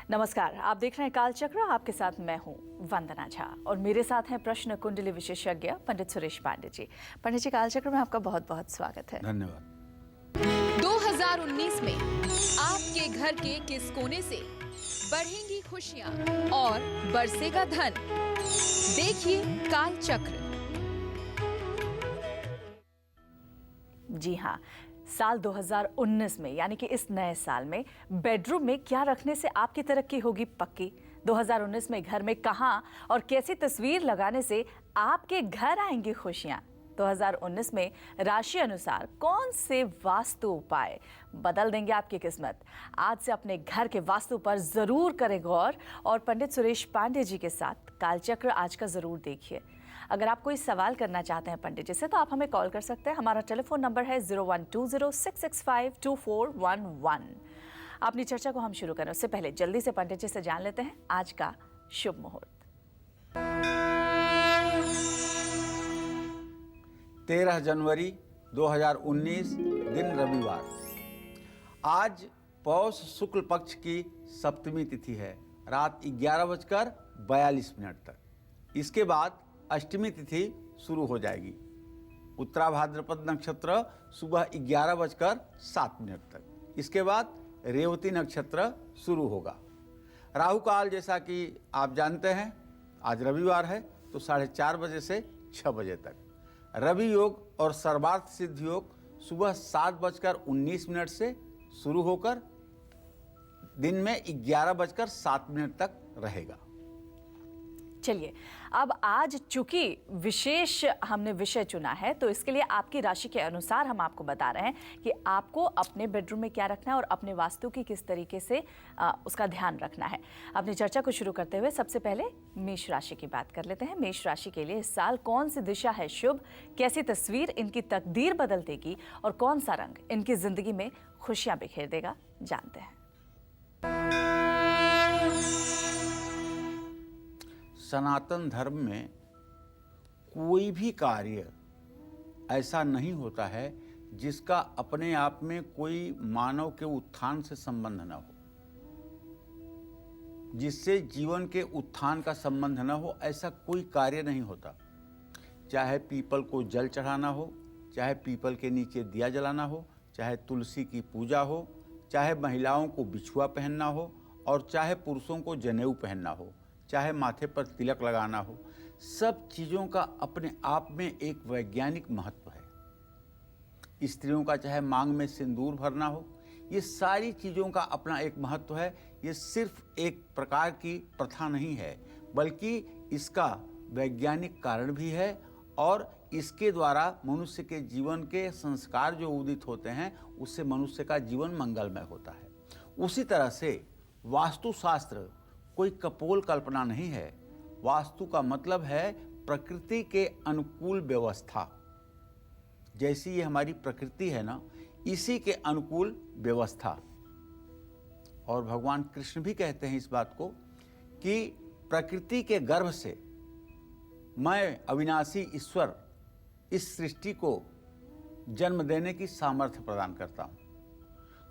नमस्कार, आप देख रहे हैं कालचक्र। आपके साथ मैं हूं वंदना झा और मेरे साथ हैं प्रश्न कुंडली विशेषज्ञ पंडित सुरेश पांडे जी। पंडित जी, कालचक्र में आपका बहुत बहुत स्वागत है। धन्यवाद। 2019 में आपके घर के किस कोने से बढ़ेंगी खुशियां और बरसेगा धन? देखिए कालचक्र। जी हाँ, साल 2019 में यानी कि इस नए साल में बेडरूम में क्या रखने से आपकी तरक्की होगी पक्की? 2019 में घर में कहां और कैसी तस्वीर लगाने से आपके घर आएंगी खुशियां? 2019 में राशि अनुसार कौन से वास्तु उपाय बदल देंगे आपकी किस्मत? आज से अपने घर के वास्तु पर जरूर करें गौर और पंडित सुरेश पांडे जी के साथ कालचक्र आज का जरूर देखिए। अगर आप कोई सवाल करना चाहते हैं पंडित जी से तो आप हमें कॉल कर सकते हैं। हमारा टेलीफोन नंबर है 0120665241। अपनी चर्चा को हम शुरू करें उससे पहले जल्दी से पंडित जी से जान लेते हैं आज का शुभ मुहूर्त। 13 जनवरी 2019 दिन रविवार। आज पौष शुक्ल पक्ष की सप्तमी तिथि है, रात 11:42 तक। इसके बाद अष्टमी तिथि शुरू हो जाएगी। उत्तरा भाद्रपद नक्षत्र सुबह 11:07 तक। इसके बाद रेवती नक्षत्र शुरू होगा। राहु काल जैसा कि आप जानते हैं, आज रविवार है तो 4:30 बजे से 6 बजे तक। रवि योग और सर्वार्थ सिद्ध योग सुबह 7:19 से शुरू होकर दिन में 11:07 तक रहेगा। चलिए, अब आज चूंकि विशेष हमने विषय चुना है तो इसके लिए आपकी राशि के अनुसार हम आपको बता रहे हैं कि आपको अपने बेडरूम में क्या रखना है और अपने वास्तु की किस तरीके से उसका ध्यान रखना है। अपनी चर्चा को शुरू करते हुए सबसे पहले मेष राशि की बात कर लेते हैं। मेष राशि के लिए इस साल कौन सी दिशा है शुभ, कैसी तस्वीर इनकी तकदीर बदल देगी और कौन सा रंग इनकी जिंदगी में खुशियां बिखेर देगा, जानते हैं। सनातन धर्म में कोई भी कार्य ऐसा नहीं होता है जिसका अपने आप में कोई मानव के उत्थान से संबंध न हो, जिससे जीवन के उत्थान का संबंध न हो। ऐसा कोई कार्य नहीं होता। चाहे पीपल को जल चढ़ाना हो, चाहे पीपल के नीचे दिया जलाना हो, चाहे तुलसी की पूजा हो, चाहे महिलाओं को बिछुआ पहनना हो और चाहे पुरुषों को जनेऊ पहनना हो, चाहे माथे पर तिलक लगाना हो, सब चीज़ों का अपने आप में एक वैज्ञानिक महत्व है। स्त्रियों का चाहे मांग में सिंदूर भरना हो, ये सारी चीज़ों का अपना एक महत्व है। ये सिर्फ एक प्रकार की प्रथा नहीं है, बल्कि इसका वैज्ञानिक कारण भी है और इसके द्वारा मनुष्य के जीवन के संस्कार जो उदित होते हैं उससे मनुष्य का जीवन मंगलमय होता है। उसी तरह से वास्तुशास्त्र कोई कपोल कल्पना नहीं है। वास्तु का मतलब है प्रकृति के अनुकूल व्यवस्था। जैसी ये हमारी प्रकृति है ना, इसी के अनुकूल व्यवस्था। और भगवान कृष्ण भी कहते हैं इस बात को कि प्रकृति के गर्भ से मैं अविनाशी ईश्वर इस सृष्टि को जन्म देने की सामर्थ्य प्रदान करता हूँ।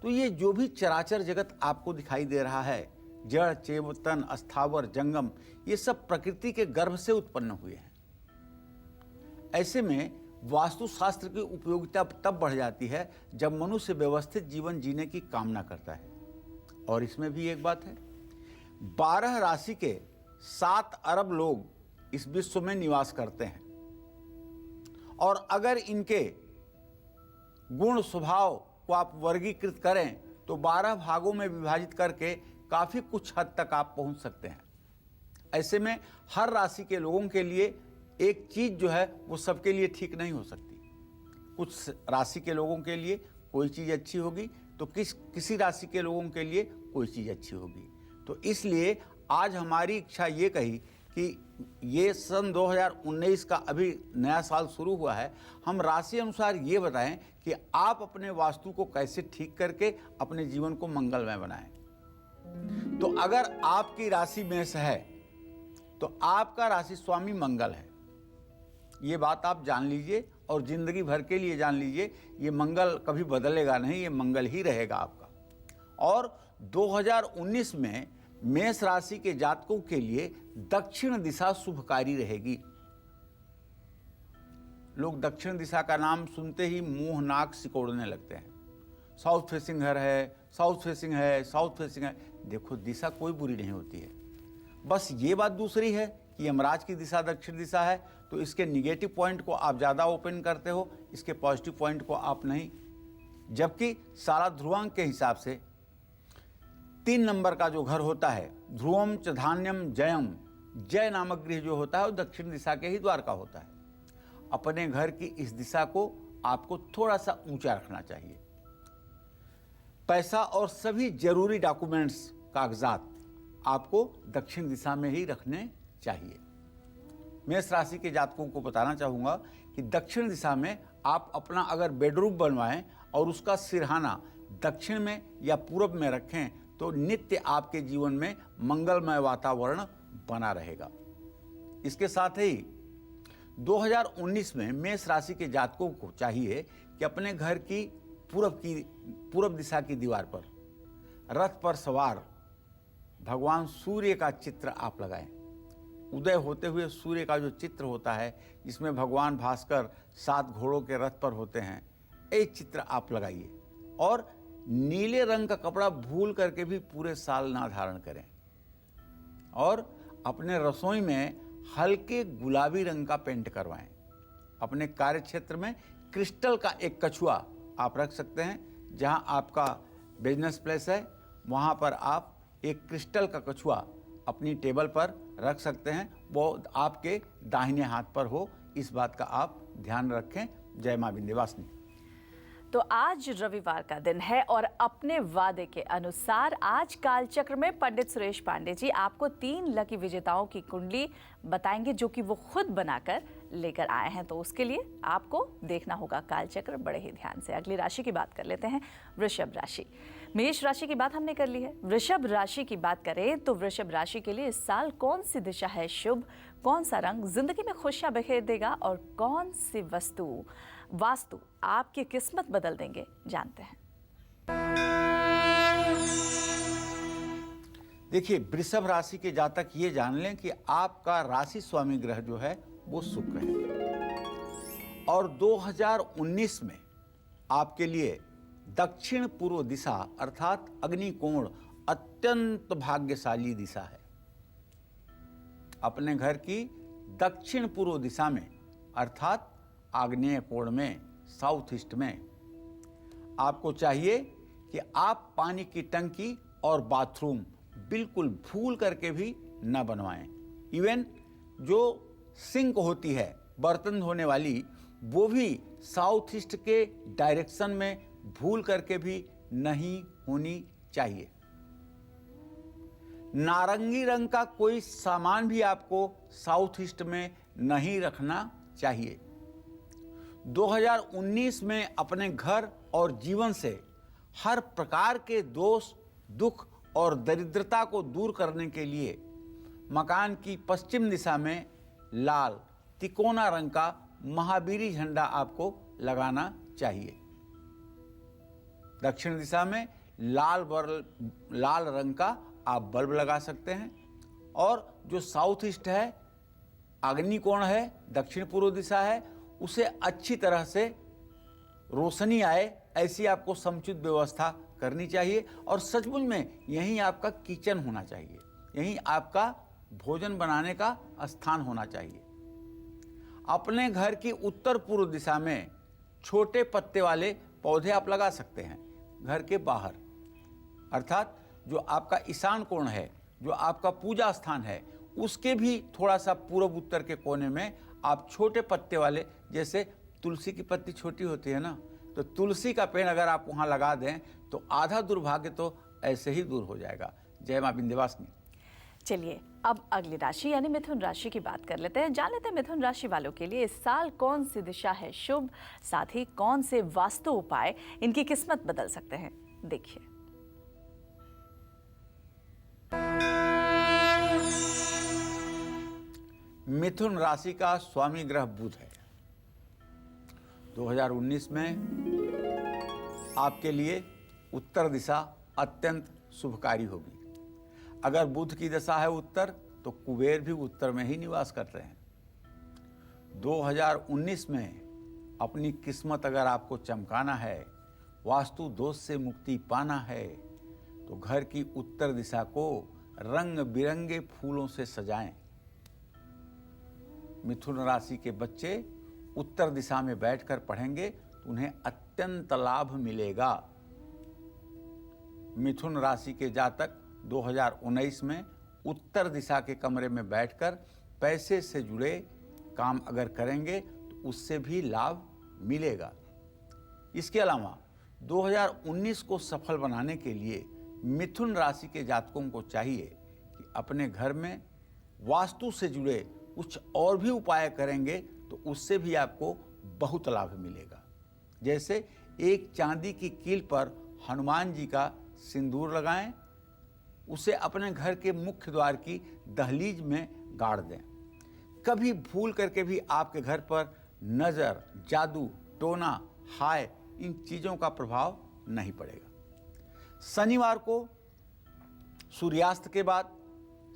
तो ये जो भी चराचर जगत आपको दिखाई दे रहा है, जड़ चेतन अस्थावर जंगम, ये सब प्रकृति के गर्भ से उत्पन्न हुए हैं। ऐसे में वास्तुशास्त्र की उपयोगिता तब बढ़ जाती है जब मनुष्य व्यवस्थित जीवन जीने की कामना करता है। और इसमें भी एक बात है, 12 राशि के 7 अरब लोग इस विश्व में निवास करते हैं और अगर इनके गुण स्वभाव को आप वर्गीकृत करें तो 12 भागों में विभाजित करके काफ़ी कुछ हद तक आप पहुंच सकते हैं। ऐसे में हर राशि के लोगों के लिए एक चीज़ जो है वो सबके लिए ठीक नहीं हो सकती। कुछ राशि के लोगों के लिए कोई चीज़ अच्छी होगी तो किसी राशि के लोगों के लिए कोई चीज़ अच्छी होगी। तो इसलिए आज हमारी इच्छा ये कही कि ये सन 2019 का अभी नया साल शुरू हुआ है, हम राशि अनुसार ये बताएं कि आप अपने वास्तु को कैसे ठीक करके अपने जीवन को मंगलमय बनाएं। तो अगर आपकी राशि मेष है तो आपका राशि स्वामी मंगल है। ये बात आप जान लीजिए और जिंदगी भर के लिए जान लीजिए, ये मंगल कभी बदलेगा नहीं, ये मंगल ही रहेगा आपका। और 2019 में मेष राशि के जातकों के लिए दक्षिण दिशा शुभकारी रहेगी। लोग दक्षिण दिशा का नाम सुनते ही मुंह नाक सिकोड़ने लगते हैं। साउथ फेसिंग घर है, साउथ फेसिंग है, साउथ फेसिंग है। देखो, दिशा कोई बुरी नहीं होती है, बस ये बात दूसरी है कि यमराज की दिशा दक्षिण दिशा है, तो इसके निगेटिव पॉइंट को आप ज़्यादा ओपन करते हो, इसके पॉजिटिव पॉइंट को आप नहीं। जबकि सारा ध्रुवांक के हिसाब से 3 नंबर का जो घर होता है, ध्रुवम च धान्यम जयम, जय नामक गृह जो होता है वो दक्षिण दिशा के ही द्वार का होता है। अपने घर की इस दिशा को आपको थोड़ा सा ऊंचा रखना चाहिए। पैसा और सभी जरूरी डॉक्यूमेंट्स, कागजात आपको दक्षिण दिशा में ही रखने चाहिए। मेष राशि के जातकों को बताना चाहूँगा कि दक्षिण दिशा में आप अपना अगर बेडरूम बनवाएं और उसका सिरहाना दक्षिण में या पूर्व में रखें तो नित्य आपके जीवन में मंगलमय वातावरण बना रहेगा। इसके साथ ही 2019 में मेष राशि के जातकों को चाहिए कि अपने घर की पूर्व दिशा की दीवार पर रथ पर सवार भगवान सूर्य का चित्र आप लगाएं। उदय होते हुए सूर्य का जो चित्र होता है, जिसमें भगवान भास्कर 7 घोड़ों के रथ पर होते हैं, एक चित्र आप लगाइए। और नीले रंग का कपड़ा भूल करके भी पूरे साल ना धारण करें। और अपने रसोई में हल्के गुलाबी रंग का पेंट करवाएं। अपने कार्य क्षेत्र में क्रिस्टल का एक कछुआ आप रख सकते हैं। जहां आपका बिजनेस प्लेस है वहां पर आप एक क्रिस्टल का कछुआ अपनी टेबल पर रख सकते हैं। वो आपके दाहिने हाथ पर हो, इस बात का आप ध्यान रखें। जय मां विंध्यवासिनी। तो आज रविवार का दिन है और अपने वादे के अनुसार आज कालचक्र में पंडित सुरेश पांडे जी आपको 3 लकी विजेताओं की कुंडली बताएंगे, जो कि वो खुद बनाकर लेकर आए हैं। तो उसके लिए आपको देखना होगा कालचक्र बड़े ही ध्यान से। अगली राशि की बात कर लेते हैं, वृषभ राशि। मेष राशि की बात हमने कर ली है। वृषभ राशि की बात करें तो वृषभ राशि के लिए इस साल कौन सी दिशा है शुभ, कौन सा रंग जिंदगी में खुशियां बिखेर देगा और कौन सी वास्तु आपकी किस्मत बदल देंगे, जानते हैं। देखिए, वृषभ राशि के जातक ये जान लें कि आपका राशि स्वामी ग्रह जो है वो शुक्र है और 2019 में आपके लिए दक्षिण पूर्व दिशा अर्थात अग्निकोण अत्यंत भाग्यशाली दिशा है। अपने घर की दक्षिण पूर्व दिशा में अर्थात आग्नेय कोण में, साउथ ईस्ट में, आपको चाहिए कि आप पानी की टंकी और बाथरूम बिल्कुल भूल करके भी न बनवाएं। इवन जो सिंक होती है बर्तन धोने वाली, वो भी साउथ ईस्ट के डायरेक्शन में भूल करके भी नहीं होनी चाहिए। नारंगी रंग का कोई सामान भी आपको साउथ ईस्ट में नहीं रखना चाहिए। 2019 में अपने घर और जीवन से हर प्रकार के दोष, दुख और दरिद्रता को दूर करने के लिए मकान की पश्चिम दिशा में लाल तिकोना रंग का महावीरी झंडा आपको लगाना चाहिए। दक्षिण दिशा में लाल रंग का आप बल्ब लगा सकते हैं। और जो साउथ ईस्ट है, अग्निकोण है, दक्षिण पूर्व दिशा है, उसे अच्छी तरह से रोशनी आए ऐसी आपको समुचित व्यवस्था करनी चाहिए। और सचमुच में यहीं आपका किचन होना चाहिए, यहीं आपका भोजन बनाने का स्थान होना चाहिए। अपने घर की उत्तर पूर्व दिशा में छोटे पत्ते वाले पौधे आप लगा सकते हैं। घर के बाहर अर्थात जो आपका ईशान कोण है, जो आपका पूजा स्थान है, उसके भी थोड़ा सा पूर्व उत्तर के कोने में आप छोटे पत्ते वाले, जैसे तुलसी की पत्ती छोटी होती है ना, तो तुलसी का पेड़ अगर आप वहां लगा दें तो आधा दुर्भाग्य तो ऐसे ही दूर हो जाएगा। जय मां विंध्यवासिनी। चलिए अब अगली राशि यानी मिथुन राशि की बात कर लेते हैं। जान लेते हैं मिथुन राशि वालों के लिए इस साल कौन सी दिशा है शुभ, साथ ही कौन से वास्तु उपाय इनकी किस्मत बदल सकते हैं। देखिए, मिथुन राशि का स्वामी ग्रह बुध है। 2019 में आपके लिए उत्तर दिशा अत्यंत शुभकारी होगी। अगर बुध की दशा है उत्तर, तो कुबेर भी उत्तर में ही निवास करते हैं। 2019 में अपनी किस्मत अगर आपको चमकाना है, वास्तु दोष से मुक्ति पाना है, तो घर की उत्तर दिशा को रंग बिरंगे फूलों से सजाएं। मिथुन राशि के बच्चे उत्तर दिशा में बैठकर पढ़ेंगे तो उन्हें अत्यंत लाभ मिलेगा। मिथुन राशि के जातक 2019 में उत्तर दिशा के कमरे में बैठकर पैसे से जुड़े काम अगर करेंगे तो उससे भी लाभ मिलेगा। इसके अलावा 2019 को सफल बनाने के लिए मिथुन राशि के जातकों को चाहिए कि अपने घर में वास्तु से जुड़े कुछ और भी उपाय करेंगे तो उससे भी आपको बहुत लाभ मिलेगा। जैसे एक चांदी की कील पर हनुमान जी का सिंदूर लगाएं, उसे अपने घर के मुख्य द्वार की दहलीज में गाड़ दें। कभी भूल करके भी आपके घर पर नजर, जादू, टोना, हाय इन चीजों का प्रभाव नहीं पड़ेगा। शनिवार को सूर्यास्त के बाद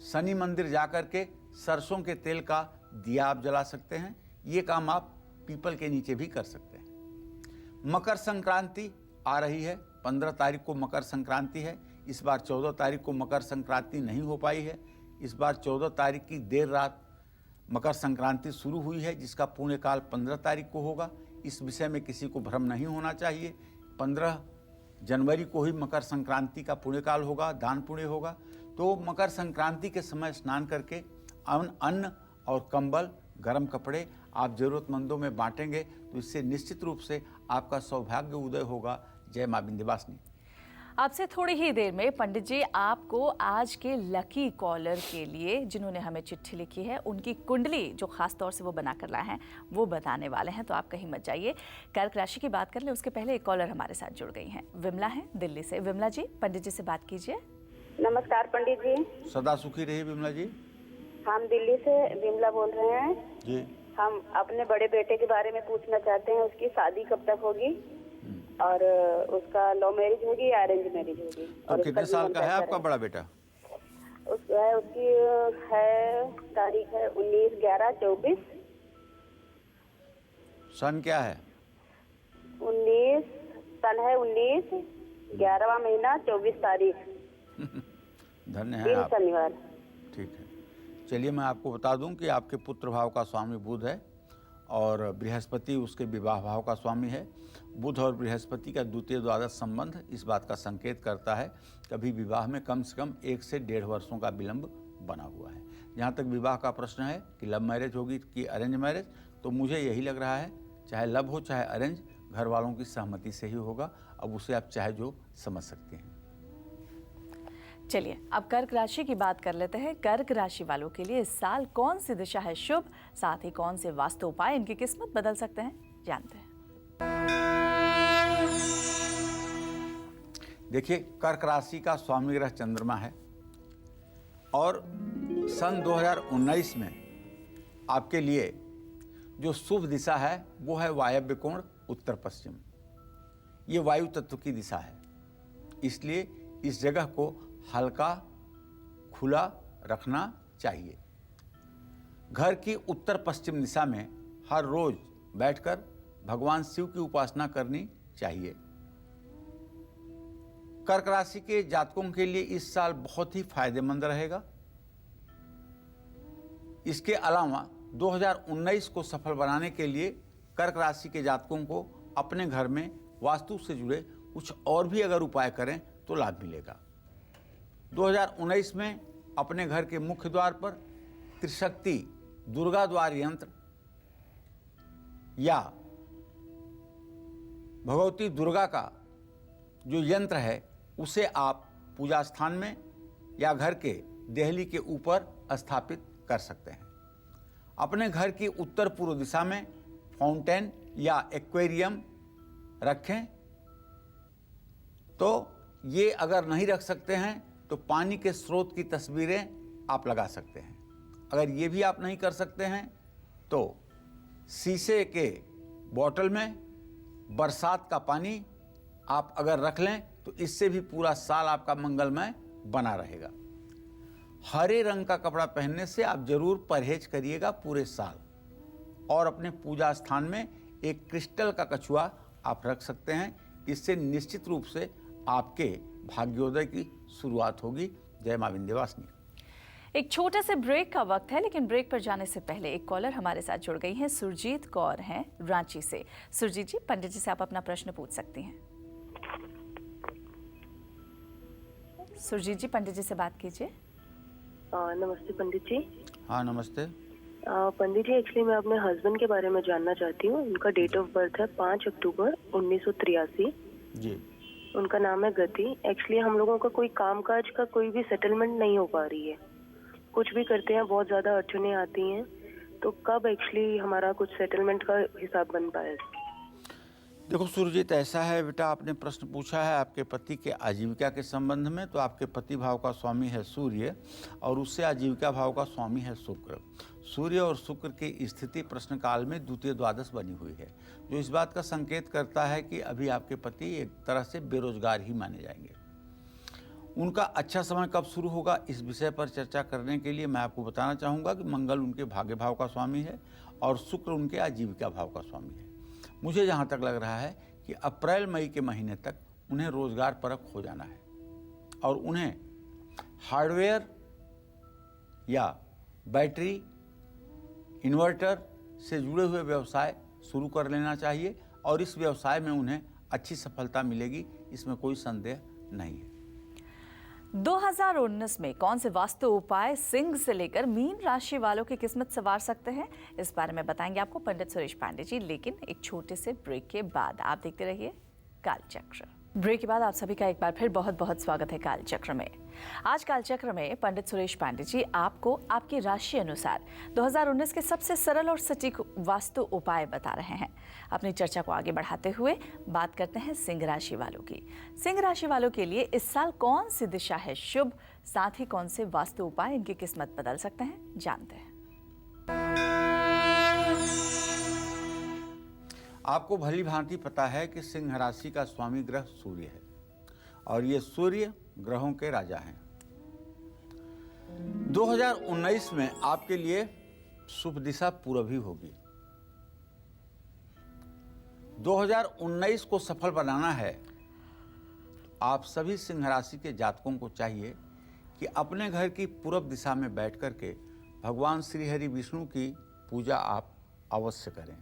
शनि मंदिर जाकर के सरसों के तेल का दिया आप जला सकते हैं। ये काम आप पीपल के नीचे भी कर सकते हैं। मकर संक्रांति आ रही है, 15 तारीख को मकर संक्रांति है। इस बार 14 तारीख को मकर संक्रांति नहीं हो पाई है। इस बार 14 तारीख की देर रात मकर संक्रांति शुरू हुई है, जिसका पुण्यकाल 15 तारीख को होगा। इस विषय में किसी को भ्रम नहीं होना चाहिए। 15 जनवरी को ही मकर संक्रांति का पुण्यकाल होगा, दान पुण्य होगा। तो मकर संक्रांति के समय स्नान करके अन्न और कंबल, गर्म कपड़े आप जरूरतमंदों में बांटेंगे तो इससे निश्चित रूप से आपका सौभाग्य उदय होगा। जय मां विंध्यवासिनी। आपसे थोड़ी ही देर में पंडित जी आपको आज के लकी कॉलर के लिए जिन्होंने हमें चिट्ठी लिखी है उनकी कुंडली जो खास तौर से वो बनाकर लाए हैं वो बताने वाले हैं, तो आप कहीं मत जाइए। कर्क राशि की बात कर ले उसके पहले एक कॉलर हमारे साथ जुड़ गई हैं। विमला है दिल्ली से। विमला जी, पंडित जी से बात कीजिए। नमस्कार पंडित जी। सदा सुखी रहिए विमला जी। हम दिल्ली से विमला बोल रहे हैं जी। हम अपने बड़े बेटे के बारे में पूछना चाहते हैं, उसकी शादी कब तक होगी और उसका लव मैरिज होगी या अरेंज मैरिज होगी। तो कितने साल का है आपका बड़ा बेटा? उसकी है तारीख है 19/11/24। सन क्या है? 19 सन है 19/11वां महीना 24 तारीख धन्य है दिन आप। शनिवार। ठीक है, चलिए मैं आपको बता दूं कि आपके पुत्र भाव का स्वामी बुध है और बृहस्पति उसके विवाह भाव का स्वामी है। बुध और बृहस्पति का द्वितीय द्वादश संबंध इस बात का संकेत करता है कभी विवाह में कम से कम 1 से 1.5 वर्षों का विलंब बना हुआ है। जहाँ तक विवाह का प्रश्न है कि लव मैरिज होगी कि अरेंज मैरिज, तो मुझे यही लग रहा है चाहे लव हो चाहे अरेंज, घर वालों की सहमति से ही होगा। अब उसे आप चाहे जो समझ सकते हैं। चलिए अब कर्क राशि की बात कर लेते हैं। कर्क राशि वालों के लिए इस साल कौन सी दिशा है शुभ, साथ ही कौन से वास्तु उपाय इनकी किस्मत बदल सकते हैं, जानते हैं। देखिए, कर्क राशि का स्वामी ग्रह चंद्रमा है और सन 2019 में आपके लिए जो शुभ दिशा है वो है वायव्य कोण उत्तर पश्चिम। ये वायु तत्व की दिशा है, इसलिए इस जगह को हल्का खुला रखना चाहिए। घर की उत्तर पश्चिम दिशा में हर रोज बैठकर भगवान शिव की उपासना करनी चाहिए। कर्क राशि के जातकों के लिए इस साल बहुत ही फायदेमंद रहेगा। इसके अलावा 2019 को सफल बनाने के लिए कर्क राशि के जातकों को अपने घर में वास्तु से जुड़े कुछ और भी अगर उपाय करें तो लाभ मिलेगा। 2019 में अपने घर के मुख्य द्वार पर त्रिशक्ति दुर्गा द्वार यंत्र या भगवती दुर्गा का जो यंत्र है उसे आप पूजा स्थान में या घर के देहली के ऊपर स्थापित कर सकते हैं। अपने घर की उत्तर पूर्व दिशा में फाउंटेन या एक्वेरियम रखें। तो ये अगर नहीं रख सकते हैं तो पानी के स्रोत की तस्वीरें आप लगा सकते हैं। अगर ये भी आप नहीं कर सकते हैं तो शीशे के बोतल में बरसात का पानी आप अगर रख लें तो इससे भी पूरा साल आपका मंगलमय बना रहेगा। हरे रंग का कपड़ा पहनने से आप जरूर परहेज करिएगा पूरे साल। और अपने पूजा स्थान में एक क्रिस्टल का कछुआ आप रख सकते हैं। इससे निश्चित रूप से आपके भाग्योदय की शुरुआत होगी। जय मां विंध्यवासिनी। एक छोटे से ब्रेक का वक्त है, लेकिन ब्रेक पर जाने से पहले एक कॉलर हमारे साथ जुड़ गई हैं। सुरजीत कौर हैं रांची से। सुरजीत जी, पंडित जी से आप अपना प्रश्न पूछ सकती हैं। सुरजीत जी, पंडित जी से बात कीजिए। नमस्ते पंडित जी। हाँ नमस्ते। पंडित जी, एक्चुअली मैं अपने हस्बैंड के बारे में जानना चाहती हूँ। उनका डेट ऑफ बर्थ है 5 अक्टूबर 1983। जी। उनका नाम है गति। एक्चुअली हम लोगों का कोई कामकाज का कोई भी सेटलमेंट नहीं हो पा रही है। कुछ भी करते हैं बहुत ज्यादा अड़चने आती हैं। तो कब एक्चुअली हमारा कुछ सेटलमेंट का हिसाब बन पाए? देखो सुरजीत, ऐसा है बेटा, आपने प्रश्न पूछा है आपके पति के आजीविका के संबंध में। तो आपके पति भाव का स्वामी है सूर्य और उससे आजीविका भाव का स्वामी है शुक्र। सूर्य और शुक्र की स्थिति प्रश्न काल में द्वितीय द्वादश बनी हुई है, जो इस बात का संकेत करता है कि अभी आपके पति एक तरह से बेरोजगार ही माने जाएंगे। उनका अच्छा समय कब शुरू होगा, इस विषय पर चर्चा करने के लिए मैं आपको बताना चाहूँगा कि मंगल उनके भाग्य भाव का स्वामी है और शुक्र उनके आजीविका भाव का स्वामी है। मुझे जहाँ तक लग रहा है कि अप्रैल मई के महीने तक उन्हें रोजगार परक हो जाना है और उन्हें हार्डवेयर या बैटरी, इन्वर्टर से जुड़े हुए व्यवसाय शुरू कर लेना चाहिए और इस व्यवसाय में उन्हें अच्छी सफलता मिलेगी, इसमें कोई संदेह नहीं है। 2019 में कौन से वास्तु उपाय सिंह से लेकर मीन राशि वालों की किस्मत संवार सकते हैं, इस बारे में बताएंगे आपको पंडित सुरेश पांडे जी, लेकिन एक छोटे से ब्रेक के बाद। आप देखते रहिए कालचक्र। ब्रेक के बाद आप सभी का एक बार फिर बहुत बहुत स्वागत है कालचक्र में। आज कालचक्र में पंडित सुरेश पांडे जी आपको आपकी राशि अनुसार 2019 के सबसे सरल और सटीक वास्तु उपाय बता रहे हैं। अपनी चर्चा को आगे बढ़ाते हुए बात करते हैं सिंह राशि वालों की। सिंह राशि वालों के लिए इस साल कौन सी दिशा है शुभ, साथ ही कौन से वास्तु उपाय इनकी किस्मत बदल सकते हैं, जानते हैं। आपको भली भांति पता है कि सिंह राशि का स्वामी ग्रह सूर्य है और ये सूर्य ग्रहों के राजा हैं। 2019 में आपके लिए शुभ दिशा पूरब ही होगी। 2019 को सफल बनाना है। आप सभी सिंह राशि के जातकों को चाहिए कि अपने घर की पूरब दिशा में बैठ करके भगवान श्री हरि विष्णु की पूजा आप अवश्य करें।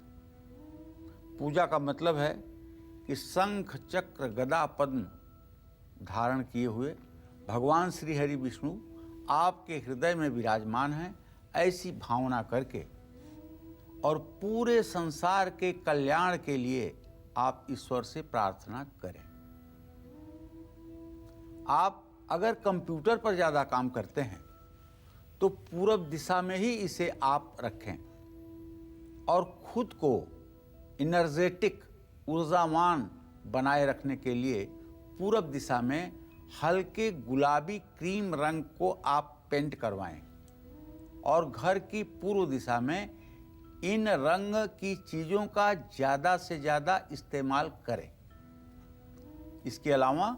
पूजा का मतलब है कि शंख चक्र गदा पद्म धारण किए हुए भगवान श्री हरि विष्णु आपके हृदय में विराजमान हैं, ऐसी भावना करके और पूरे संसार के कल्याण के लिए आप ईश्वर से प्रार्थना करें। आप अगर कंप्यूटर पर ज़्यादा काम करते हैं तो पूरब दिशा में ही इसे आप रखें और खुद को एनर्जेटिक, ऊर्जावान बनाए रखने के लिए पूरब दिशा में हल्के गुलाबी क्रीम रंग को आप पेंट करवाएं और घर की पूर्व दिशा में इन रंग की चीज़ों का ज़्यादा से ज़्यादा इस्तेमाल करें। इसके अलावा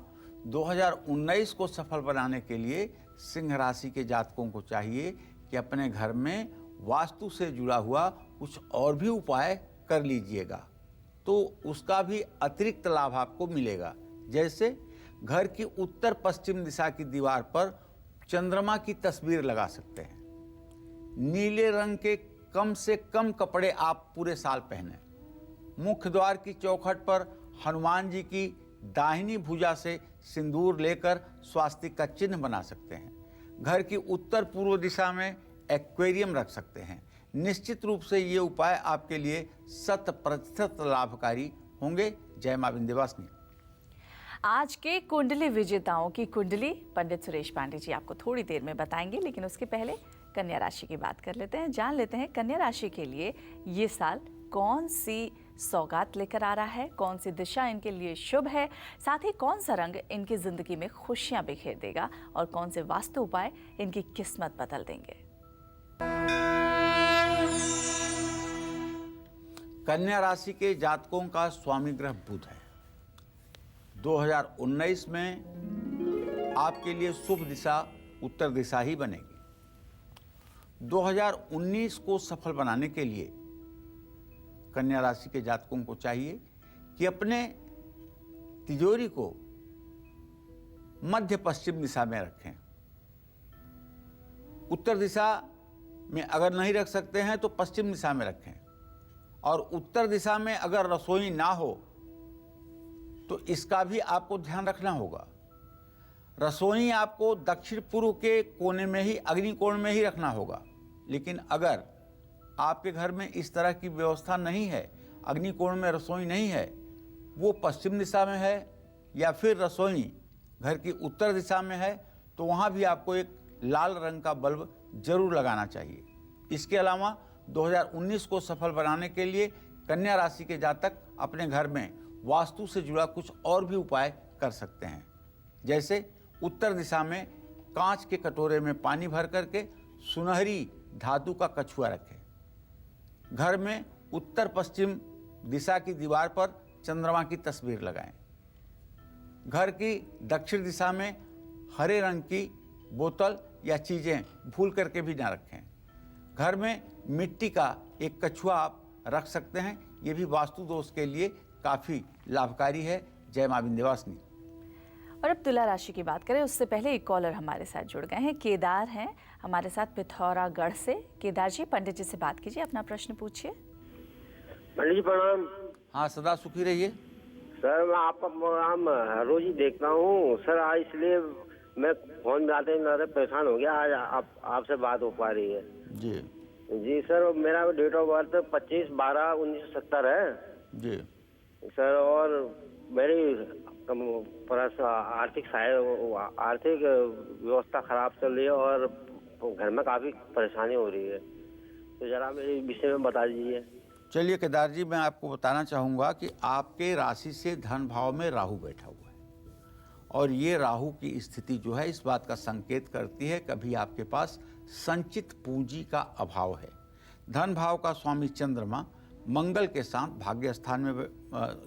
2019 को सफल बनाने के लिए सिंह राशि के जातकों को चाहिए कि अपने घर में वास्तु से जुड़ा हुआ कुछ और भी उपाय कर लीजिएगा, तो उसका भी अतिरिक्त लाभ आपको मिलेगा। जैसे घर की उत्तर पश्चिम दिशा की दीवार पर चंद्रमा की तस्वीर लगा सकते हैं। नीले रंग के कम से कम कपड़े आप पूरे साल पहने। मुख्य द्वार की चौखट पर हनुमान जी की दाहिनी भुजा से सिंदूर लेकर स्वास्तिक का चिन्ह बना सकते हैं। घर की उत्तर पूर्व दिशा में एक्वेरियम रख सकते हैं। निश्चित रूप से ये उपाय आपके लिए 100% लाभकारी होंगे। जय मां विंध्यवासिनी। आज के कुंडली विजेताओं की कुंडली पंडित सुरेश पांडे जी आपको थोड़ी देर में बताएंगे, लेकिन उसके पहले कन्या राशि की बात कर लेते हैं। जान लेते हैं कन्या राशि के लिए ये साल कौन सी सौगात लेकर आ रहा है, कौन सी दिशा इनके लिए शुभ है, साथ ही कौन सा रंग इनकी जिंदगी में खुशियां बिखेर देगा और कौन से वास्तु उपाय इनकी किस्मत बदल देंगे। कन्या राशि के जातकों का स्वामी ग्रह बुध है। 2019 में आपके लिए शुभ दिशा उत्तर दिशा ही बनेगी। 2019 को सफल बनाने के लिए कन्या राशि के जातकों को चाहिए कि अपने तिजोरी को मध्य पश्चिम दिशा में रखें। उत्तर दिशा में अगर नहीं रख सकते हैं तो पश्चिम दिशा में रखें, और उत्तर दिशा में अगर रसोई ना हो तो इसका भी आपको ध्यान रखना होगा। रसोई आपको दक्षिण पूर्व के कोने में ही, अग्निकोण में ही रखना होगा। लेकिन अगर आपके घर में इस तरह की व्यवस्था नहीं है, अग्निकोण में रसोई नहीं है, वो पश्चिम दिशा में है या फिर रसोई घर की उत्तर दिशा में है, तो वहाँ भी आपको एक लाल रंग का बल्ब जरूर लगाना चाहिए। इसके अलावा 2019 को सफल बनाने के लिए कन्या राशि के जातक अपने घर में वास्तु से जुड़ा कुछ और भी उपाय कर सकते हैं। जैसे उत्तर दिशा में कांच के कटोरे में पानी भर करके सुनहरी धातु का कछुआ रखें। घर में उत्तर पश्चिम दिशा की दीवार पर चंद्रमा की तस्वीर लगाएं। घर की दक्षिण दिशा में हरे रंग की बोतल या चीज़ें भूल करके भी ना रखें। घर में मिट्टी का एक कछुआ आप रख सकते हैं, ये भी वास्तु दोष के लिए काफ़ी लाभकारी है। जय मां विंध्यवासिनी। और अब तुला राशि की बात करें उससे पहले एक कॉलर हमारे साथ जुड़ गए हैं। केदार हैं हमारे साथ पिथौरागढ़ से। केदार जी, पंडित जी से बात कीजिए, अपना प्रश्न पूछिए। पंडित जी प्रणाम। हाँ, सदा सुखी रहिए। सर मैं आपका प्रोग्राम हर रोज ही देखता हूँ सर, आज इसलिए मैं फोन मिलाते परेशान हो गया। आज आपसे बात हो पा रही है। जी जी सर, मेरा डेट ऑफ बर्थ 25/12/1970 है जी सर, और मेरी आर्थिक व्यवस्था खराब चल रही है और घर में काफी परेशानी हो रही है, तो जरा मेरे विषय में बता दीजिए। चलिए केदार जी, मैं आपको बताना चाहूँगा कि आपके राशि से धन भाव में राहु बैठा हुआ है, और ये राहु की स्थिति जो है इस बात का संकेत करती है कभी आपके पास संचित पूंजी का अभाव है। धन भाव का स्वामी चंद्रमा मंगल के साथ भाग्य स्थान में,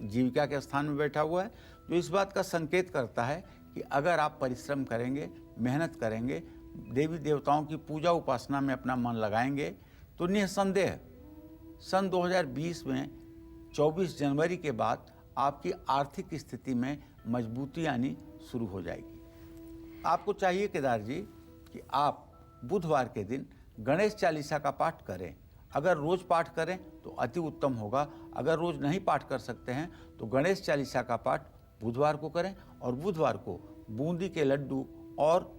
जीविका के स्थान में बैठा हुआ है, जो इस बात का संकेत करता है कि अगर आप परिश्रम करेंगे, मेहनत करेंगे, देवी देवताओं की पूजा उपासना में अपना मन लगाएंगे, तो निस्संदेह सन 2020 में 24 जनवरी के बाद आपकी आर्थिक स्थिति में मजबूती आनी शुरू हो जाएगी। आपको चाहिए केदार जी कि आप बुधवार के दिन गणेश चालीसा का पाठ करें। अगर रोज पाठ करें तो अति उत्तम होगा। अगर रोज नहीं पाठ कर सकते हैं तो गणेश चालीसा का पाठ बुधवार को करें, और बुधवार को बूंदी के लड्डू और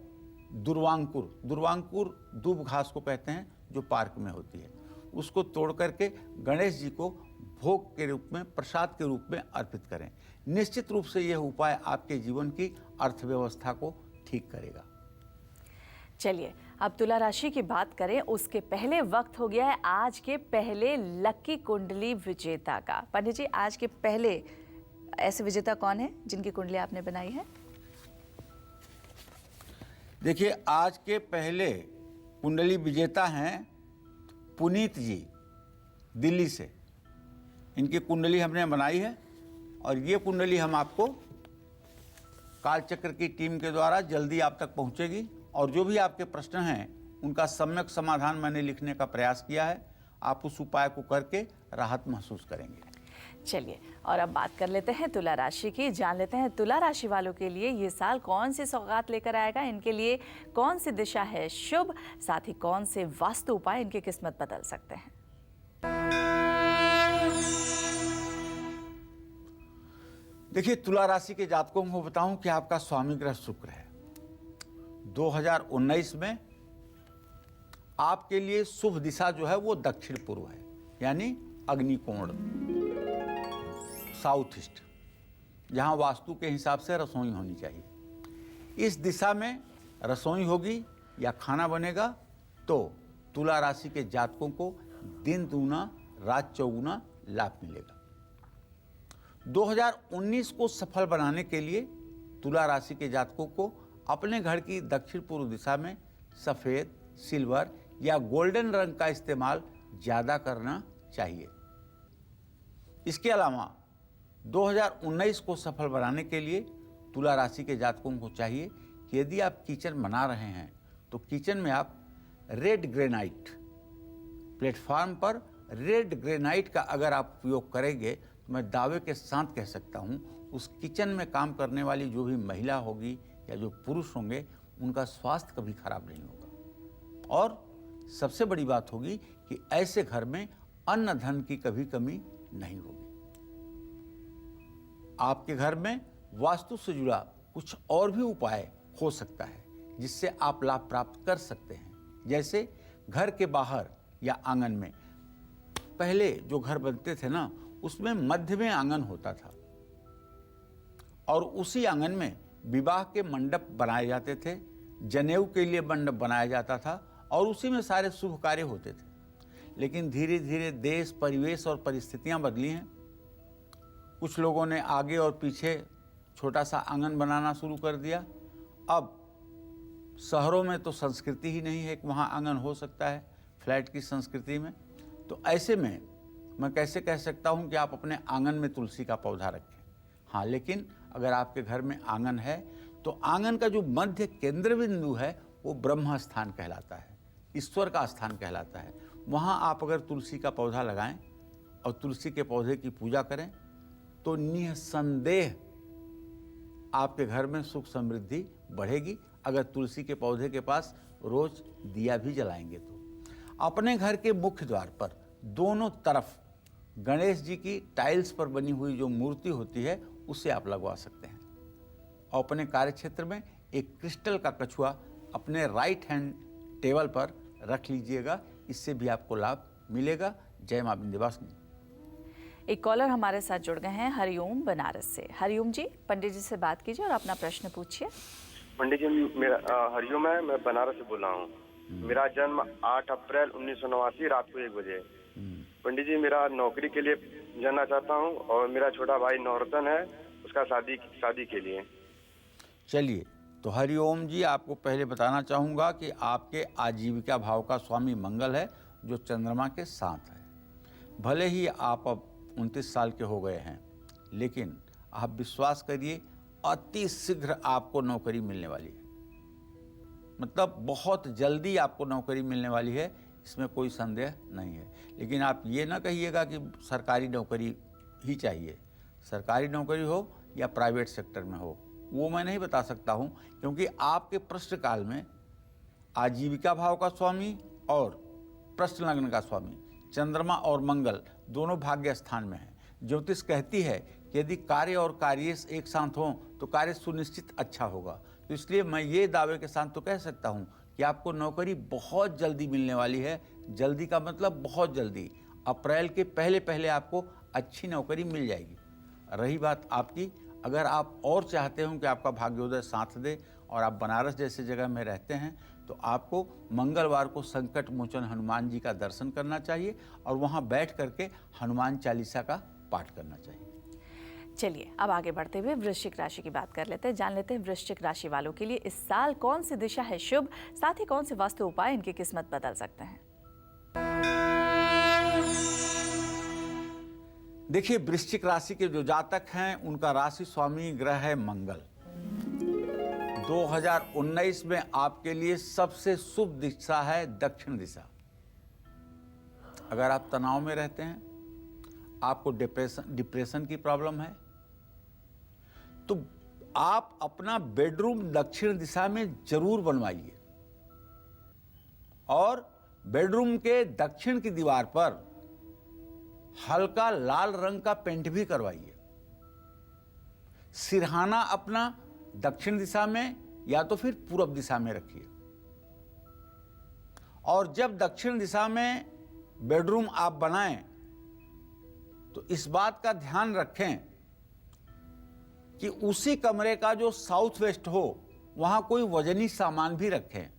दुर्वांकुर दूब घास को कहते हैं जो पार्क में होती है, उसको तोड़ करके गणेश जी को भोग के रूप में, प्रसाद के रूप में अर्पित करें। निश्चित रूप से यह उपाय आपके जीवन की अर्थव्यवस्था को ठीक करेगा। चलिए अब तुला राशि की बात करें उसके पहले वक्त हो गया है आज के पहले लकी कुंडली विजेता का। पंडित जी, आज के पहले ऐसे विजेता कौन है जिनकी कुंडली आपने बनाई है? देखिए, आज के पहले कुंडली विजेता हैं पुनीत जी, दिल्ली से। इनकी कुंडली हमने बनाई है, और ये कुंडली हम आपको कालचक्र की टीम के द्वारा जल्दी आप तक पहुंचेगी, और जो भी आपके प्रश्न हैं उनका सम्यक समाधान मैंने लिखने का प्रयास किया है। आप उस उपाय को करके राहत महसूस करेंगे। चलिए, और अब बात कर लेते हैं तुला राशि की। जान लेते हैं तुला राशि वालों के लिए ये साल कौन सी सौगात लेकर आएगा, इनके लिए कौन सी दिशा है शुभ, साथ ही कौन से वास्तु उपाय इनकी किस्मत बदल सकते हैं। देखिए, तुला राशि के जातकों को बताऊं कि आपका स्वामी ग्रह शुक्र है। 2019 में आपके लिए शुभ दिशा जो है वो दक्षिण पूर्व है, यानी अग्निकोण, साउथ ईस्ट, जहां वास्तु के हिसाब से रसोई होनी चाहिए। इस दिशा में रसोई होगी या खाना बनेगा तो तुला राशि के जातकों को दिन दूना रात चौगुना लाभ मिलेगा। 2019 को सफल बनाने के लिए तुला राशि के जातकों को अपने घर की दक्षिण पूर्व दिशा में सफ़ेद, सिल्वर या गोल्डन रंग का इस्तेमाल ज़्यादा करना चाहिए। इसके अलावा 2019 को सफल बनाने के लिए तुला राशि के जातकों को चाहिए कि यदि आप किचन बना रहे हैं तो किचन में आप रेड ग्रेनाइट, प्लेटफॉर्म पर रेड ग्रेनाइट का अगर आप उपयोग करेंगे तो मैं दावे के साथ कह सकता हूँ उस किचन में काम करने वाली जो भी महिला होगी या जो पुरुष होंगे उनका स्वास्थ्य कभी खराब नहीं होगा। और सबसे बड़ी बात होगी कि ऐसे घर में अन्न धन की कभी कमी नहीं होगी। आपके घर में वास्तु से जुड़ा कुछ और भी उपाय हो सकता है जिससे आप लाभ प्राप्त कर सकते हैं। जैसे घर के बाहर या आंगन में, पहले जो घर बनते थे ना उसमें मध्य में आंगन होता था और उसी आंगन में विवाह के मंडप बनाए जाते थे, जनेऊ के लिए मंडप बनाया जाता था और उसी में सारे शुभ कार्य होते थे। लेकिन धीरे धीरे देश, परिवेश और परिस्थितियां बदली हैं। कुछ लोगों ने आगे और पीछे छोटा सा आंगन बनाना शुरू कर दिया। अब शहरों में तो संस्कृति ही नहीं है कि वहाँ आंगन हो सकता है, फ्लैट की संस्कृति में। तो ऐसे में मैं कैसे कह सकता हूँ कि आप अपने आंगन में तुलसी का पौधा रखें। हाँ, लेकिन अगर आपके घर में आंगन है तो आंगन का जो मध्य केंद्र बिंदु है वो ब्रह्म स्थान कहलाता है, ईश्वर का स्थान कहलाता है। वहाँ आप अगर तुलसी का पौधा लगाएं और तुलसी के पौधे की पूजा करें तो निसंदेह आपके घर में सुख समृद्धि बढ़ेगी। अगर तुलसी के पौधे के पास रोज दिया भी जलाएंगे तो अपने घर के मुख्य द्वार पर दोनों तरफ गणेश जी की टाइल्स पर बनी हुई जो मूर्ति होती है उसे आप लगवा सकते हैं। और अपने कार्य क्षेत्र में एक क्रिस्टल का कछुआ अपने राइट हैंड टेबल पर रख लीजिएगा, इससे भी आपको लाभ मिलेगा। जय मां विंध्यवासिनी। एक कॉलर हमारे साथ जुड़ गए हैं हरिओम बनारस से। हरिओम जी, पंडित जी से बात कीजिए और अपना प्रश्न पूछिए। पंडित जी, मेरा हरिओम है, मैं बनारस से बोल रहा हूँ। मेरा जन्म 8 अप्रैल 1989 रात को 1 बजे। पंडित जी, मेरा नौकरी के लिए जानना चाहता हूँ और मेरा छोटा भाई नौरतन है, उसका शादी के लिए। चलिए, तो हरिओम जी, आपको पहले बताना चाहूँगा कि आपके आजीविका भाव का स्वामी मंगल है जो चंद्रमा के साथ है। भले ही आप अब 29 साल के हो गए हैं, लेकिन आप विश्वास करिए अति शीघ्र आपको नौकरी मिलने वाली है। मतलब बहुत जल्दी आपको नौकरी मिलने वाली है, इसमें कोई संदेह नहीं है। लेकिन आप ये ना कहिएगा कि सरकारी नौकरी ही चाहिए। सरकारी नौकरी हो या प्राइवेट सेक्टर में हो, वो मैं नहीं बता सकता हूँ, क्योंकि आपके प्रश्न काल में आजीविका भाव का स्वामी और प्रश्न लग्न का स्वामी चंद्रमा और मंगल दोनों भाग्य स्थान में है। ज्योतिष कहती है कि यदि कार्य और कार्येश एक साथ हों तो कार्य सुनिश्चित अच्छा होगा। तो इसलिए मैं ये दावे के साथ तो कह सकता हूँ कि आपको नौकरी बहुत जल्दी मिलने वाली है। जल्दी का मतलब बहुत जल्दी, अप्रैल के पहले आपको अच्छी नौकरी मिल जाएगी। रही बात आपकी, अगर आप और चाहते हो कि आपका भाग्योदय साथ दे और आप बनारस जैसे जगह में रहते हैं तो आपको मंगलवार को संकट मोचन हनुमान जी का दर्शन करना चाहिए और वहाँ बैठ करके हनुमान चालीसा का पाठ करना चाहिए। चलिए, अब आगे बढ़ते हुए वृश्चिक राशि की बात कर लेते हैं। जान लेते हैं वृश्चिक राशि वालों के लिए इस साल कौन सी दिशा है शुभ, साथ ही कौन से वास्तु उपाय इनकी किस्मत बदल सकते हैं। देखिए, वृश्चिक राशि के जो जातक हैं उनका राशि स्वामी ग्रह है मंगल। 2019 में आपके लिए सबसे शुभ दिशा है दक्षिण दिशा। अगर आप तनाव में रहते हैं, आपको डिप्रेशन की प्रॉब्लम है, तो आप अपना बेडरूम दक्षिण दिशा में जरूर बनवाइए और बेडरूम के दक्षिण की दीवार पर हल्का लाल रंग का पेंट भी करवाइए। सिरहाना अपना दक्षिण दिशा में या तो फिर पूर्व दिशा में रखिए। और जब दक्षिण दिशा में बेडरूम आप बनाएं तो इस बात का ध्यान रखें कि उसी कमरे का जो साउथ वेस्ट हो वहां कोई वजनी सामान भी रखें।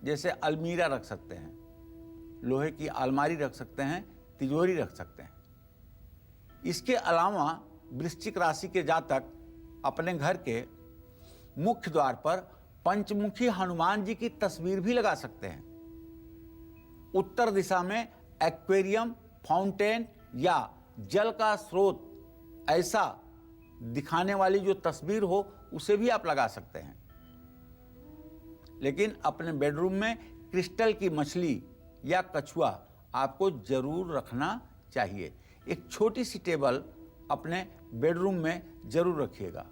जैसे अलमीरा रख सकते हैं, लोहे की अलमारी रख सकते हैं, तिजोरी रख सकते हैं। इसके अलावा वृश्चिक राशि के जातक अपने घर के मुख्य द्वार पर पंचमुखी हनुमान जी की तस्वीर भी लगा सकते हैं। उत्तर दिशा में एक्वेरियम, फाउंटेन या जल का स्रोत ऐसा दिखाने वाली जो तस्वीर हो उसे भी आप लगा सकते हैं। लेकिन अपने बेडरूम में क्रिस्टल की मछली या कछुआ आपको जरूर रखना चाहिए। एक छोटी सी टेबल अपने बेडरूम में जरूर रखिएगा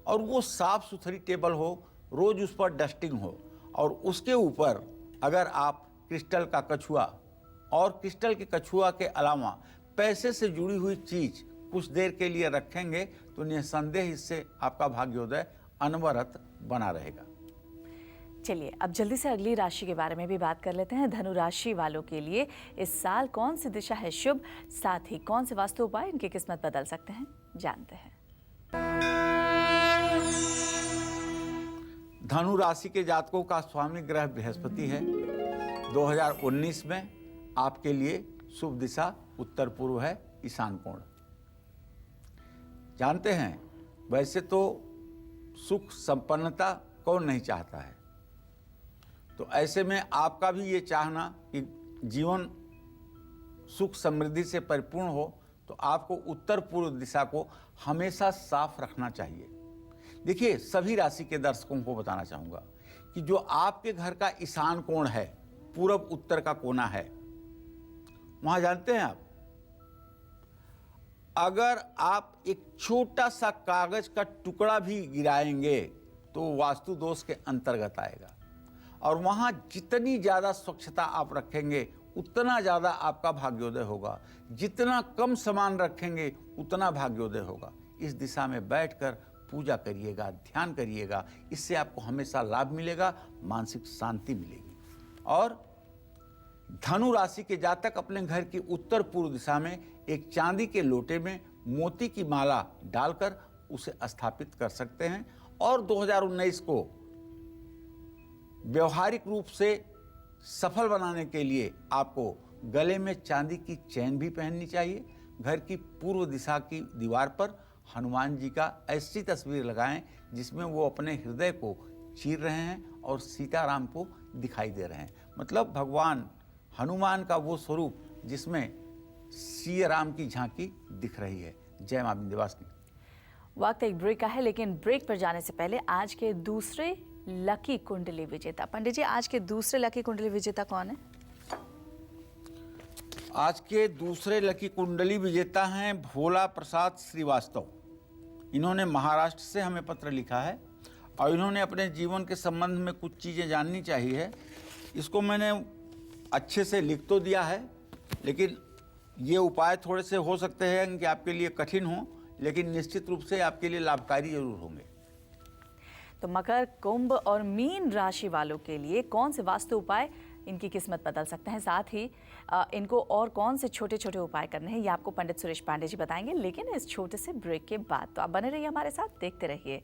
और वो साफ सुथरी टेबल हो, रोज उस पर डस्टिंग हो और उसके ऊपर अगर आप क्रिस्टल का कछुआ और क्रिस्टल के कछुआ के अलावा पैसे से जुड़ी हुई चीज कुछ देर के लिए रखेंगे तो निसंदेह इससे आपका भाग्योदय अनवरत बना रहेगा। चलिए अब जल्दी से अगली राशि के बारे में भी बात कर लेते हैं। धनु राशि वालों के लिए इस साल कौन सी दिशा है शुभ, साथ ही कौन से वास्तु उपाय इनकी किस्मत बदल सकते हैं, जानते हैं। धनु राशि के जातकों का स्वामी ग्रह बृहस्पति है। 2019 में आपके लिए शुभ दिशा उत्तर पूर्व है, ईशान कोण। जानते हैं वैसे तो सुख संपन्नता कौन नहीं चाहता है, तो ऐसे में आपका भी ये चाहना कि जीवन सुख समृद्धि से परिपूर्ण हो तो आपको उत्तर पूर्व दिशा को हमेशा साफ रखना चाहिए। देखिए, सभी राशि के दर्शकों को बताना चाहूँगा कि जो आपके घर का ईशान कोण है, पूरब उत्तर का कोना है, वहाँ जानते हैं आप, अगर आप एक छोटा सा कागज का टुकड़ा भी गिराएंगे तो वास्तु दोष के अंतर्गत आएगा। और वहाँ जितनी ज़्यादा स्वच्छता आप रखेंगे उतना ज़्यादा आपका भाग्योदय होगा, जितना कम सामान रखेंगे उतना भाग्योदय होगा। इस दिशा में बैठकर पूजा करिएगा, ध्यान करिएगा, इससे आपको हमेशा लाभ मिलेगा, मानसिक शांति मिलेगी। और धनु राशि के जातक अपने घर की उत्तर पूर्व दिशा में एक चांदी के लोटे में मोती की माला डालकर उसे स्थापित कर सकते हैं। और 2019 को व्यवहारिक रूप से सफल बनाने के लिए आपको गले में चांदी की चैन भी पहननी चाहिए। घर की पूर्व दिशा की दीवार पर हनुमान जी का ऐसी तस्वीर लगाएं जिसमें वो अपने हृदय को चीर रहे हैं और सीताराम को दिखाई दे रहे हैं। मतलब भगवान हनुमान का वो स्वरूप जिसमें सिया राम की झांकी दिख रही है। जय मां विंध्यवासिनी। वक्त एक ब्रेक का है, लेकिन ब्रेक पर जाने से पहले आज के दूसरे लकी कुंडली विजेता, पंडित जी आज के दूसरे लकी कुंडली विजेता कौन है? आज के दूसरे लकी कुंडली विजेता हैं भोला प्रसाद श्रीवास्तव। इन्होंने महाराष्ट्र से हमें पत्र लिखा है और इन्होंने अपने जीवन के संबंध में कुछ चीज़ें जाननी चाहिए। इसको मैंने अच्छे से लिख तो दिया है, लेकिन ये उपाय थोड़े से हो सकते हैं कि आपके लिए कठिन हो, लेकिन निश्चित रूप से आपके लिए लाभकारी जरूर होंगे। तो मकर, कुंभ और मीन राशि वालों के लिए कौन से वास्तु उपाय इनकी किस्मत बदल सकते हैं, साथ ही इनको और कौन से छोटे छोटे उपाय करने हैं, ये आपको पंडित सुरेश पांडे जी बताएंगे, लेकिन इस छोटे से ब्रेक के बाद। तो आप बने रहिए हमारे साथ, देखते रहिए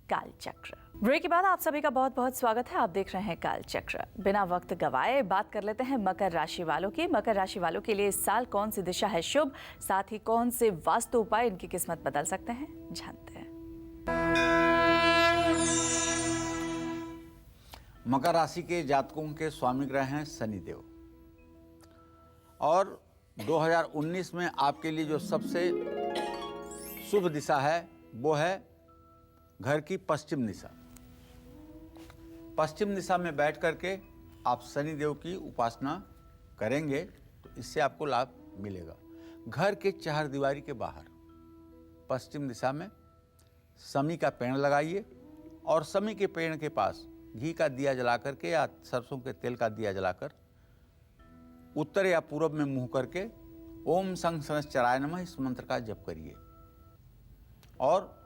काल चक्र। ब्रेक के बाद आप सभी का बहुत बहुत स्वागत है। आप देख रहे हैं काल चक्र। बिना वक्त गवाए बात कर लेते हैं मकर राशि वालों की। मकर राशि वालों के लिए इस साल कौन सी दिशा है शुभ, साथ ही कौन से वास्तु उपाय इनकी किस्मत बदल सकते हैं, जानते हैं। मकर राशि के जातकों के स्वामी ग्रह हैं शनिदेव। और 2019 में आपके लिए जो सबसे शुभ दिशा है वो है घर की पश्चिम दिशा। पश्चिम दिशा में बैठ करके आप शनिदेव की उपासना करेंगे तो इससे आपको लाभ मिलेगा। घर के चारदीवारी के बाहर पश्चिम दिशा में शमी का पेड़ लगाइए और शमी के पेड़ के पास घी का दिया जला करके या सरसों के तेल का दिया जलाकर उत्तर या पूरब में मुंह करके ओम संग शनश्चराय नमः इस मंत्र का जप करिए। और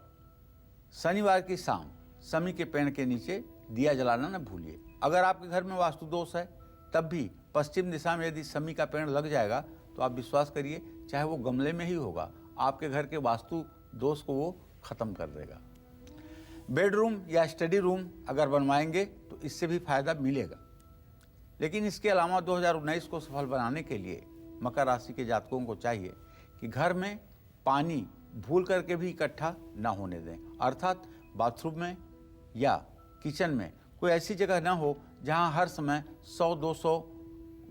शनिवार की शाम शमी के पेड़ के नीचे दिया जलाना न भूलिए। अगर आपके घर में वास्तु दोष है तब भी पश्चिम दिशा में यदि शमी का पेड़ लग जाएगा तो आप विश्वास करिए, चाहे वो गमले में ही होगा, आपके घर के वास्तु दोष को वो खत्म कर देगा। बेडरूम या स्टडी रूम अगर बनवाएंगे तो इससे भी फायदा मिलेगा। लेकिन इसके अलावा 2019 को सफल बनाने के लिए मकर राशि के जातकों को चाहिए कि घर में पानी भूल करके भी इकट्ठा ना होने दें। अर्थात बाथरूम में या किचन में कोई ऐसी जगह ना हो जहां हर समय 100-200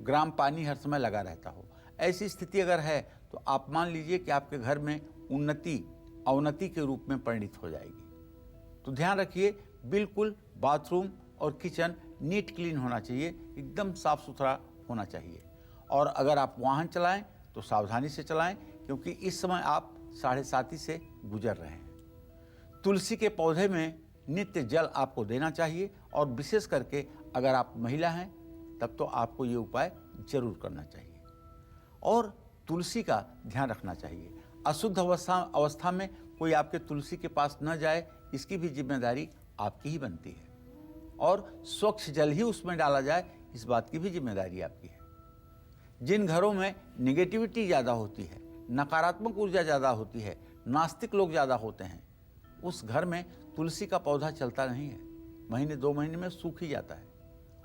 ग्राम पानी हर समय लगा रहता हो। ऐसी स्थिति अगर है तो आप मान लीजिए कि आपके घर में उन्नति अवनति के रूप में परिणित हो जाएगी। तो ध्यान रखिए, बिल्कुल बाथरूम और किचन नीट क्लीन होना चाहिए, एकदम साफ सुथरा होना चाहिए। और अगर आप वाहन चलाएं तो सावधानी से चलाएं, क्योंकि इस समय आप 7:30 से गुजर रहे हैं। तुलसी के पौधे में नित्य जल आपको देना चाहिए, और विशेष करके अगर आप महिला हैं तब तो आपको ये उपाय जरूर करना चाहिए। और तुलसी का ध्यान रखना चाहिए, अशुद्ध अवस्था में कोई आपके तुलसी के पास न जाए, इसकी भी जिम्मेदारी आपकी ही बनती है। और स्वच्छ जल ही उसमें डाला जाए, इस बात की भी जिम्मेदारी आपकी है। जिन घरों में नेगेटिविटी ज़्यादा होती है, नकारात्मक ऊर्जा ज़्यादा होती है, नास्तिक लोग ज़्यादा होते हैं, उस घर में तुलसी का पौधा चलता नहीं है, महीने 2 महीने में सूख ही जाता है।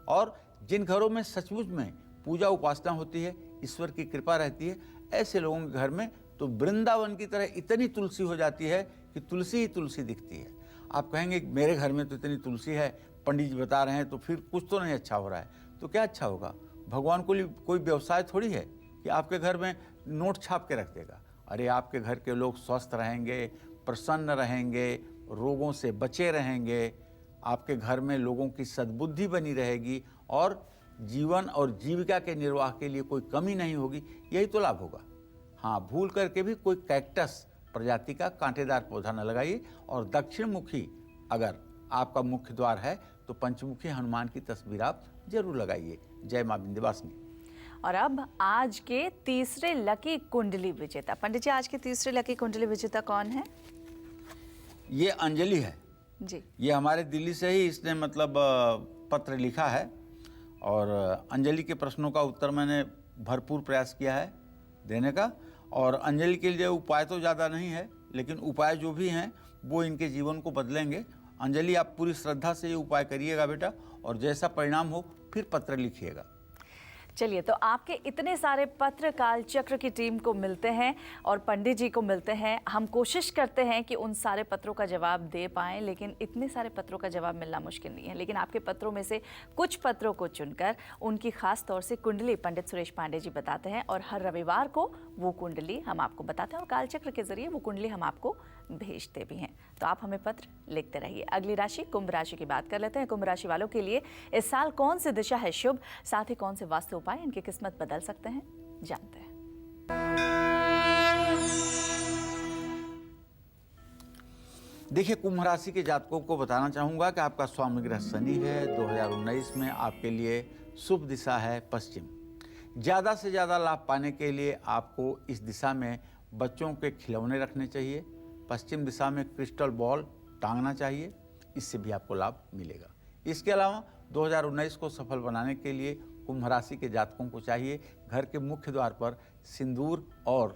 और जिन घरों में सचमुच में पूजा उपासना होती है, ईश्वर की कृपा रहती है, ऐसे लोगों के घर में तो वृंदावन की तरह इतनी तुलसी हो जाती है कि तुलसी ही तुलसी दिखती है। आप कहेंगे मेरे घर में तो इतनी तुलसी है, पंडित जी बता रहे हैं, तो फिर कुछ तो नहीं अच्छा हो रहा है। तो क्या अच्छा होगा? भगवान को लिए कोई व्यवसाय थोड़ी है कि आपके घर में नोट छाप के रख देगा। अरे आपके घर के लोग स्वस्थ रहेंगे, प्रसन्न रहेंगे, रोगों से बचे रहेंगे, आपके घर में लोगों की सद्बुद्धि बनी रहेगी, और जीवन और जीविका के निर्वाह के लिए कोई कमी नहीं होगी। यही तो लाभ होगा। हाँ, भूल करके भी कोई कैक्टस प्रजाति का कांटेदार पौधा न लगाइए। और दक्षिण मुखी अगर आपका मुख्य द्वार है तो पंचमुखी हनुमान की तस्वीर आप जरूर लगाइए। जय मां विंध्यवासिनी। और अब आज के तीसरे लकी कुंडली विजेता, पंडित जी आज के तीसरे लकी कुंडली विजेता कौन है? ये अंजलि है जी। ये हमारे दिल्ली से ही इसने मतलब पत्र लिखा है, और अंजलि के प्रश्नों का उत्तर मैंने भरपूर प्रयास किया है देने का। और अंजलि के लिए उपाय तो ज़्यादा नहीं है, लेकिन उपाय जो भी हैं वो इनके जीवन को बदलेंगे। अंजलि, आप पूरी श्रद्धा से ये उपाय करिएगा बेटा, और जैसा परिणाम हो फिर पत्र लिखिएगा। चलिए, तो आपके इतने सारे पत्र काल चक्र की टीम को मिलते हैं और पंडित जी को मिलते हैं। हम कोशिश करते हैं कि उन सारे पत्रों का जवाब दे पाएं, लेकिन इतने सारे पत्रों का जवाब मिलना मुश्किल नहीं है। लेकिन आपके पत्रों में से कुछ पत्रों को चुनकर उनकी खास तौर से कुंडली पंडित सुरेश पांडे जी बताते हैं, और हर रविवार को वो कुंडली हम आपको बताते हैं, और कालचक्र के जरिए वो कुंडली हम आपको भेजते भी हैं। तो आप हमें पत्र लिखते रहिए। अगली राशि कुंभ राशि की बात कर लेते हैं। कुंभ राशि वालों के लिए इस साल कौन सी दिशा है शुभ, साथ ही कौन से वास्तु उपाय इनकी किस्मत बदल सकते हैं, जानते हैं। देखिए, कुंभ राशि के जातकों को बताना चाहूँगा कि आपका स्वामी ग्रह शनि है। 2019 में आपके लिए शुभ दिशा है पश्चिम। ज़्यादा से ज़्यादा लाभ पाने के लिए आपको इस दिशा में बच्चों के खिलौने रखने चाहिए। पश्चिम दिशा में क्रिस्टल बॉल टांगना चाहिए, इससे भी आपको लाभ मिलेगा। इसके अलावा 2019 को सफल बनाने के लिए कुंभ राशि के जातकों को चाहिए घर के मुख्य द्वार पर सिंदूर और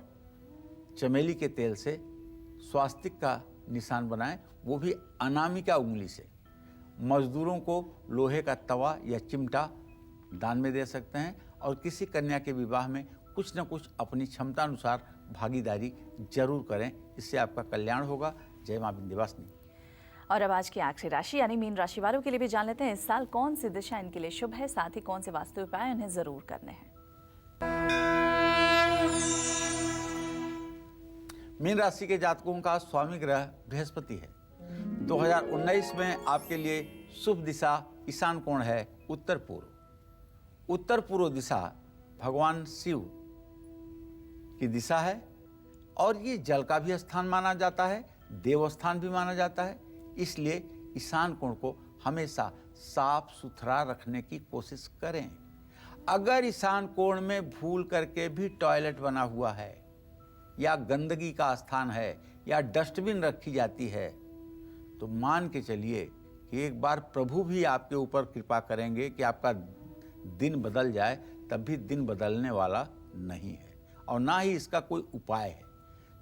चमेली के तेल से स्वास्तिक का निशान बनाएं, वो भी अनामिका उंगली से। मजदूरों को लोहे का तवा या चिमटा दान में दे सकते हैं, और किसी कन्या के विवाह में कुछ न कुछ अपनी क्षमता अनुसार भागीदारी जरूर करें, इससे आपका कल्याण होगा। जय मां विंध्यवासिनी। और अब आज की आखिरी राशि यानी मीन राशि वालों के लिए भी जान लेते हैं इस साल कौन सी दिशा इनके लिए शुभ है, साथ ही कौन से वास्तु उपाय उन्हें जरूर करने हैं। मीन राशि के जातकों का स्वामी ग्रह बृहस्पति है। 2019 में आपके लिए शुभ दिशा ईशान कोण है उत्तर पूर्व। उत्तर पूर्व दिशा भगवान शिव की दिशा है, और ये जल का भी स्थान माना जाता है, देवस्थान भी माना जाता है। इसलिए ईशान कोण को हमेशा साफ सुथरा रखने की कोशिश करें। अगर ईशान कोण में भूल करके भी टॉयलेट बना हुआ है, या गंदगी का स्थान है, या डस्टबिन रखी जाती है, तो मान के चलिए कि एक बार प्रभु भी आपके ऊपर कृपा करेंगे कि आपका दिन बदल जाए, तब भी दिन बदलने वाला नहीं है, और ना ही इसका कोई उपाय है।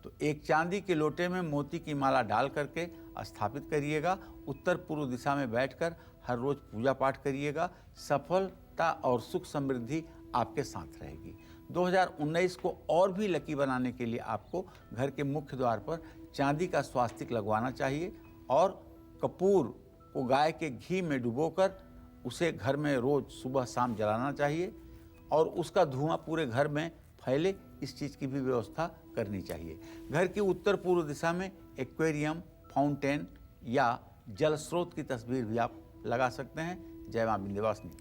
तो एक चांदी के लोटे में मोती की माला डाल करके स्थापित करिएगा। उत्तर पूर्व दिशा में बैठकर हर रोज पूजा पाठ करिएगा। सफलता और सुख समृद्धि आपके साथ रहेगी। 2019 को और भी लकी बनाने के लिए आपको घर के मुख्य द्वार पर चांदी का स्वास्तिक लगवाना चाहिए, और कपूर को गाय के घी में डुबोकर उसे घर में रोज सुबह शाम जलाना चाहिए, और उसका धुआं पूरे घर में फैले, इस चीज़ की भी व्यवस्था करनी चाहिए। घर की उत्तर पूर्व दिशा में एक्वेरियम, फाउंटेन या जल स्रोत की तस्वीर भी आप लगा सकते हैं, जय मां विंध्यवासिनी।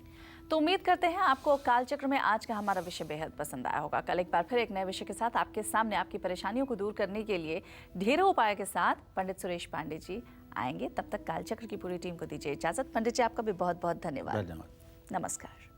तो उम्मीद करते हैं आपको कालचक्र में आज का हमारा विषय बेहद पसंद आया होगा। कल एक बार फिर एक नए विषय के साथ आपके सामने आपकी परेशानियों को दूर करने के लिए ढेरों उपाय के साथ पंडित सुरेश पांडे जी आएंगे। तब तक कालचक्र की पूरी टीम को दीजिए इजाजत। पंडित जी आपका भी बहुत बहुत धन्यवाद। धन्यवाद। नमस्कार।